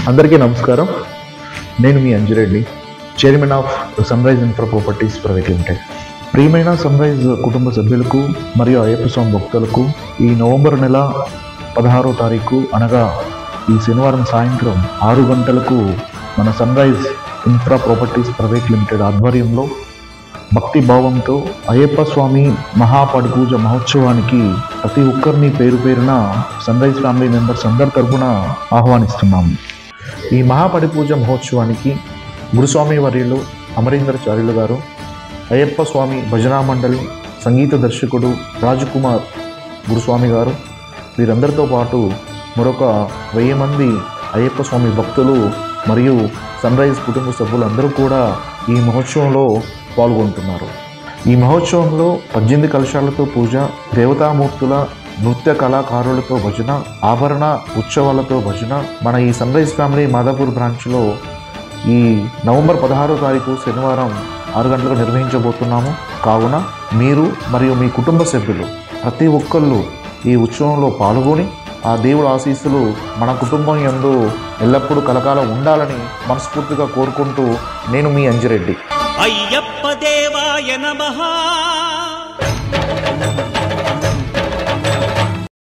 అందరికీ నమస్కారం. నేను మీ Anjireddy, chairman of Sunrise Infra Properties Private Limited. ప్రియమైన సన్రైజ్ కుటుంబ సభ్యులకు మరియు అయ్యప్ప స్వామి భక్తులకు ఈ నవంబర్ నెల 16వ తారీఖు అనగా ఈ శనివారం సాయంత్రం 6 గంటలకు మన sunrise Infra Properties Private limited ఆధ్వర్యంలో భక్తి భావంతో అయ్యప్ప స్వామి మహాపడి పూజ మహోత్సవానికి ప్రతి ఒక్కరిని పేరు పేరున సన్రైజ్ ఫ్యామిలీ మెంబర్స్ అందరి తరపున ఆహ్వానిస్తున్నాము. ఈ మహాపడి పూజ మహోత్సవానికి గురుస్వామి వర్యులు అమరీంద్రచార్యులు గారు, అయ్యప్ప స్వామి భజనా మండలి సంగీత దర్శకుడు రాజకుమార్ గురుస్వామి గారు, వీరందరితో పాటు మరొక 1000 మంది అయ్యప్ప స్వామి భక్తులు మరియు సన్రైజ్ కుటుంబ సభ్యులందరూ కూడా ఈ మహోత్సవంలో పాల్గొంటున్నారు. ఈ మహోత్సవంలో 18 కలశాలతో పూజ, దేవతామూర్తుల నృత్య కళాకారులతో భజన, ఆభరణ ఉత్సవాలతో భజన మన ఈ సన్రైజ్ ఫ్యామిలీ మాదాపూర్ బ్రాంచ్లో ఈ నవంబర్ 16వ తారీఖు శనివారం 6 గంటలకు నిర్వహించబోతున్నాము. కావున మీరు మరియు మీ కుటుంబ సభ్యులు ప్రతి ఒక్కళ్ళు ఈ ఉత్సవంలో పాల్గొని ఆ దేవుడి ఆశీస్సులు మన కుటుంబం యందు ఎల్లప్పుడూ కలకాలం ఉండాలని మనస్ఫూర్తిగా కోరుకుంటూ నేను మీ అంజిరెడ్డి. అయ్యప్ప దేవాయ నమః.